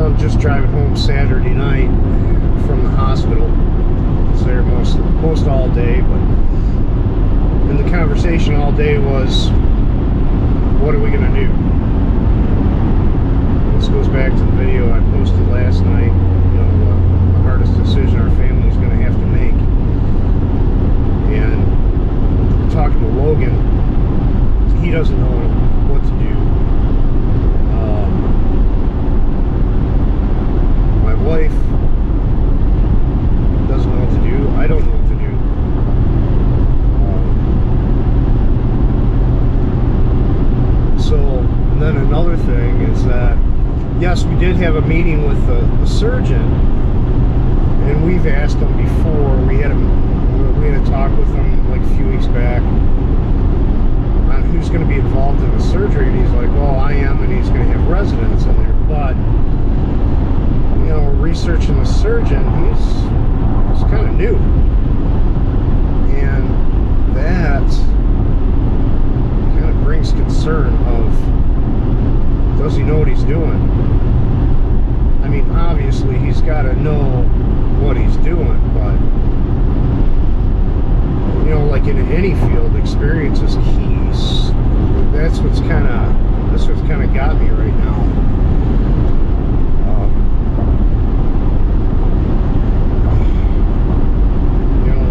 I'm just driving home Saturday night from the hospital. I was there most all day, but and the conversation all day was, what are we gonna do? This goes back to the video I posted last night. You know, the hardest decision our family is gonna have to make. And talking to Logan, he doesn't know what to do. My wife doesn't know what to do. I don't know what to do. And then another thing is that, yes, we did have a meeting with the surgeon, and we've asked him before. We had a talk with him like a few weeks back on who's going to be involved in the surgery, and he's like, well, I am, and he's going to have residents in there. But you know, researching the surgeon, he's kind of new, and that kind of brings concern of, does he know what he's doing? I mean, obviously he's got to know what he's doing, but you know, like in any field, experience is key. That's what's kind of got me right now. You know,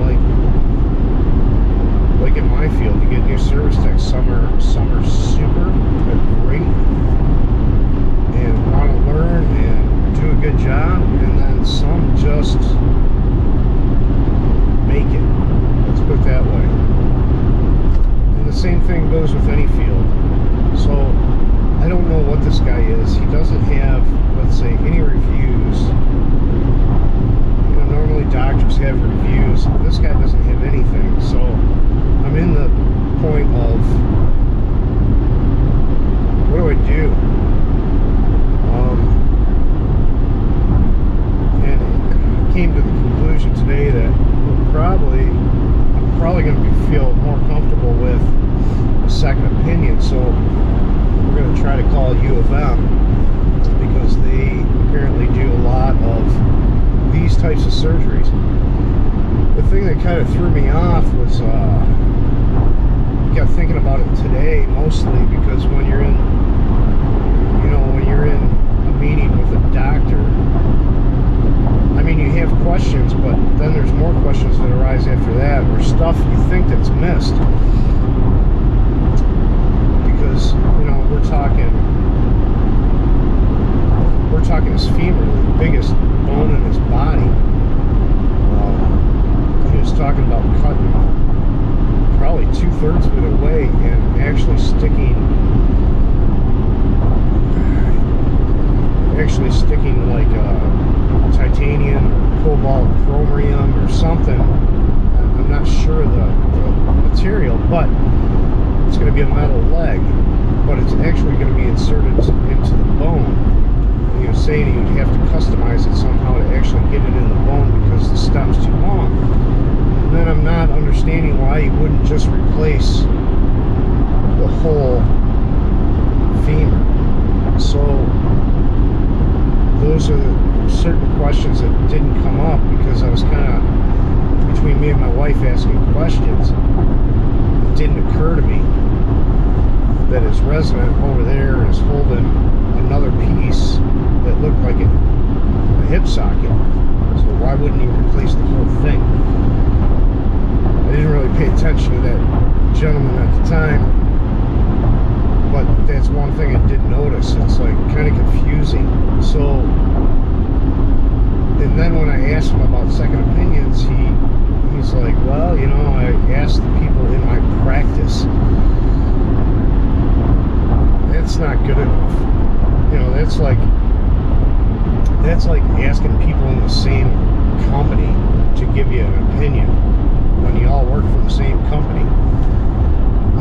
like in my field, you get new service techs. Some are super, they're great, and want to learn and do a good job, and then some just make it. Let's put it that way. And the same thing goes with any field. So I don't know what this guy is. He doesn't have, let's say, any reviews. You know, normally doctors have reviews. This guy doesn't have anything. So I'm in the point of, what do I do? And I came to the conclusion today that I'm probably going to feel more comfortable with a second opinion. So we're going to try to call U of M, because they apparently do a lot of these types of surgeries. The thing that kind of threw me off was, I got thinking about it today, mostly because when you're in a meeting with a doctor, I mean, you have questions, but then there's more questions that arise after that, or stuff you think that's missed. Because, you know, we're talking his femur, the biggest bone in his body. He was talking about cutting probably 2/3 of it away and actually sticking like titanium or cobalt chromium or something. I'm not sure the material, but it's going to be a metal leg, but it's actually going to be inserted into the bone. And he was saying you'd have to customize it somehow to actually get it in the bone because the stem's too long. And then I'm not understanding why he wouldn't just replace the whole femur. So those are certain questions that didn't come up, because I was kind of, between me and my wife asking questions, it didn't occur to me that his resident over there is holding another piece that looked like a hip socket. So why wouldn't he replace the whole thing? I didn't really pay attention to that gentleman at the time, but that's one thing I did notice. It's like kind of confusing. So, and then when I asked him about second opinions, he's like, well, you know, I asked the people in my practice. That's not good enough. You know, that's like asking people in the same company to give you an opinion when you all work for the same company.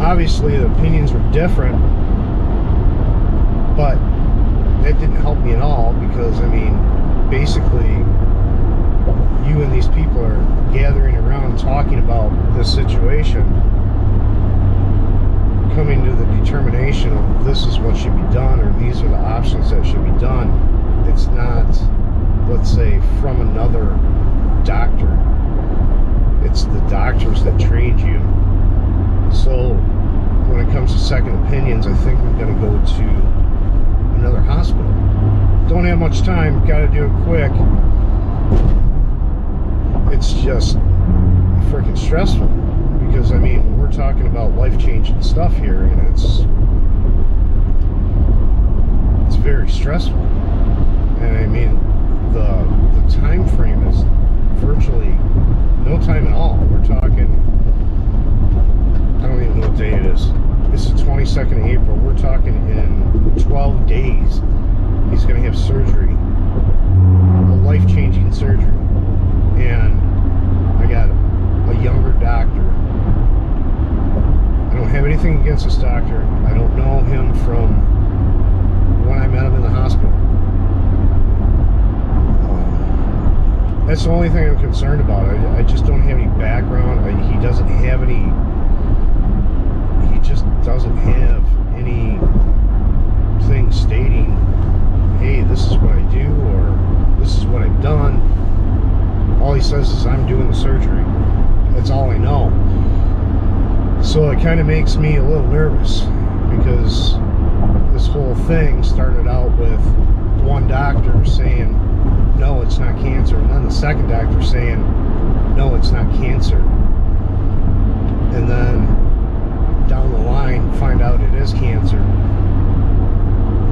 Obviously, the opinions were different, but that didn't help me at all, because, I mean, basically, you and these people are gathering around talking about this situation, coming to the determination of this is what should be done, or these are the options that should be done. It's not doctor. It's the doctors that trained you. So when it comes to second opinions, I think I'm going to go to another hospital. Don't have much time, got to do it quick. It's just freaking stressful because, I mean, we're talking about life-changing stuff here, and it's very stressful. And I mean, the time frame is virtually no time at all. We're talking, I don't even know what day it is. It's the 22nd of April. We're talking in 12 days he's going to have surgery, a life-changing surgery. And I got a younger doctor. I don't have anything against this doctor. I don't know him from when I met him in the hospital. That's the only thing I'm concerned about. I just don't have any background. He doesn't have any. He just doesn't have anything stating, hey, this is what I do, or this is what I've done. All he says is, I'm doing the surgery. That's all I know. So it kind of makes me a little nervous, because this whole thing started out with one doctor saying, no, it's not cancer, and then the second doctor saying, no, it's not cancer, and then down the line find out it is cancer.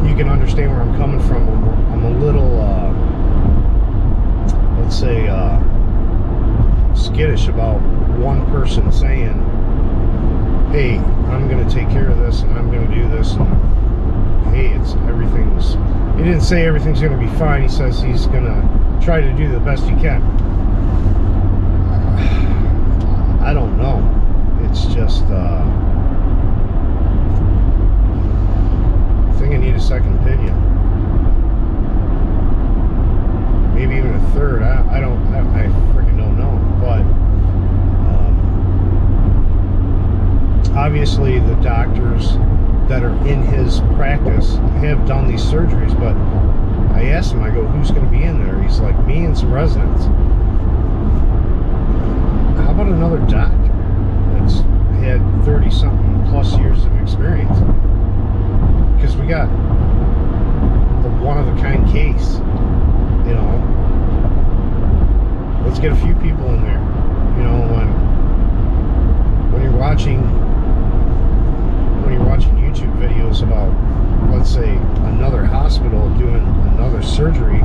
You can understand where I'm coming from. I'm a little let's say skittish about one person saying, hey, I'm going to take care of this and I'm going to do this, and hey, he didn't say everything's going to be fine. He says he's going to try to do the best he can. I don't know. It's just I think I need a second opinion, maybe even a third. I freaking don't know. But obviously the doctors that are in his practice have done these surgeries, but I asked him, I go, who's going to be in there? He's like, me and some residents. How about another doctor that's had 30-something plus years of experience? Because we got the one-of-a-kind case, you know. Let's get a few people in there. You know, when you're watching YouTube videos about, let's say, another hospital doing another surgery,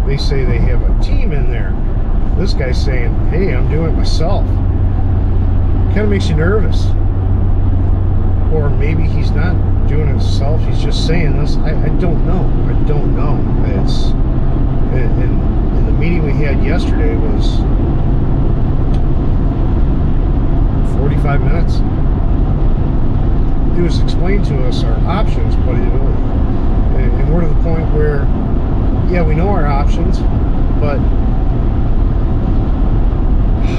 they say they have a team in there. This guy's saying, hey, I'm doing it myself. Kind of makes you nervous. Or maybe he's not doing it himself, he's just saying this. I don't know. I don't know. It's and the meeting we had yesterday was 45 minutes. It was explained to us our options, but and we're to the point where, yeah, we know our options, but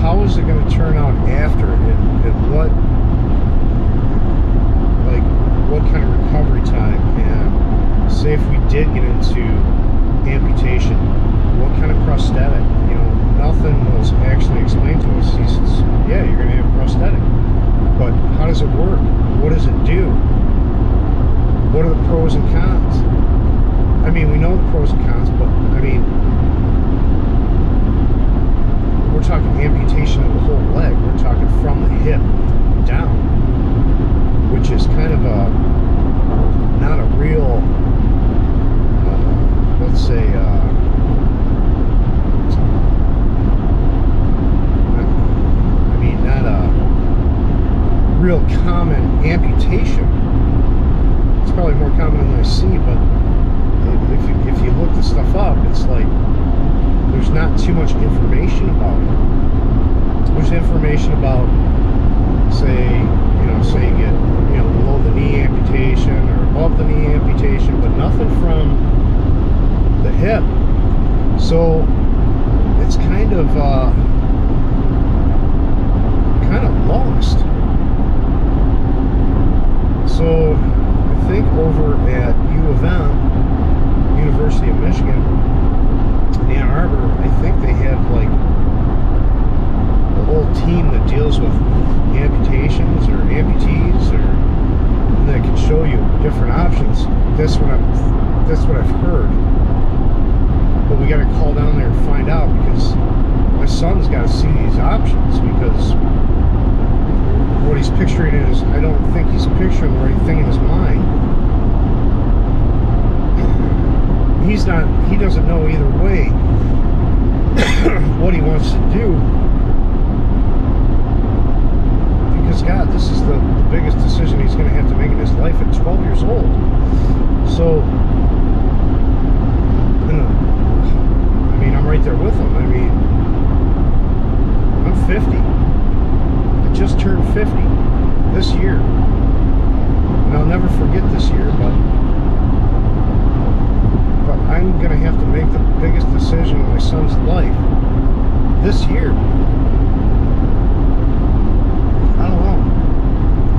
how is it going to turn out after, and what kind of recovery time, and say if we did get into amputation, what kind of prosthetic? You know, nothing was actually explained to us. He says, yeah, you're going to have a prosthetic, but how does it work? What does it do? What are the pros and cons? I mean, we know the pros and cons, but I mean, we're talking amputation of the whole leg. We're talking from the hip down, which is kind of not a real, let's say, not a real common amputation. It's probably more common than I see, but if you look the stuff up, it's like there's not too much information about it. There's information about, say you get, below the knee amputation or above the knee amputation, but nothing from the hip. So it's kind of lost. So I think over at U of M, University of Michigan, in Ann Arbor, I think they have like That's what I've heard. But we got to call down there and find out, because my son's got to see these options, because what he's picturing is, I don't think he's picturing the right thing in his mind. He doesn't know either way what he wants to do. Because God, this is the biggest decision he's going to have to make in his life at 12 years old. So, I mean, I'm right there with him. I mean, I'm 50. I just turned 50 this year. And I'll never forget this year, but I'm going to have to make the biggest decision in my son's life this year. I don't know.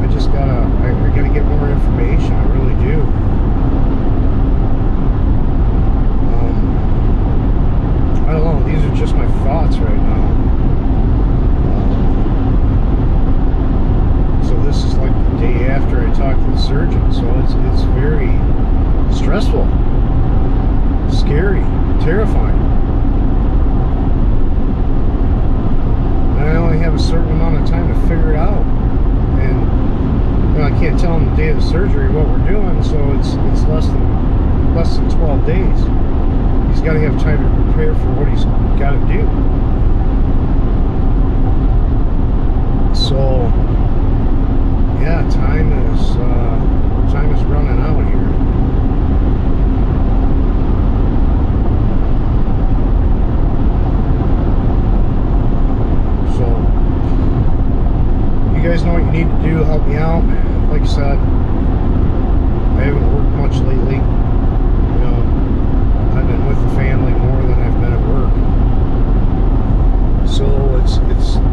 I just I gotta get more information. I really do. I don't know. These are just my thoughts right now. So this is like the day after I talked to the surgeon. So it's very stressful, scary, terrifying. And I only have a certain amount of time to figure it out. And I can't tell him the day of the surgery what we're doing, so it's less than 12 days. He's got to have time to prepare for what he's got to do. So yeah, time is running out here. So you guys know what you need to do. Help me out. Like I said, I haven't worked much lately. You know, I've been with the family more than I've been at work. So it's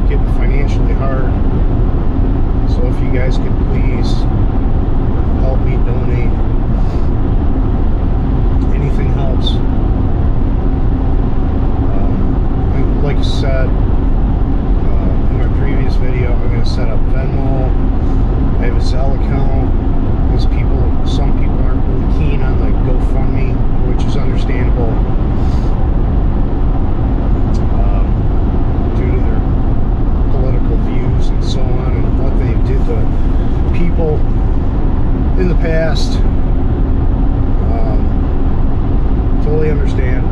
getting financially hard. So if you guys could please help me donate, anything helps. Like I said in my previous video, I'm going to set up Venmo. I have a Zelle account, because some people aren't really keen on the GoFundMe, which is understandable, due to their political views and so on, and what they did to people in the past. Totally understand.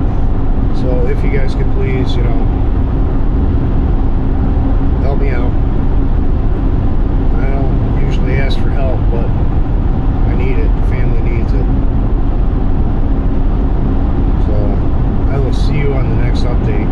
So if you guys could please, help me out. I don't usually ask for help, but I need it. The family needs it. So I will see you on the next update.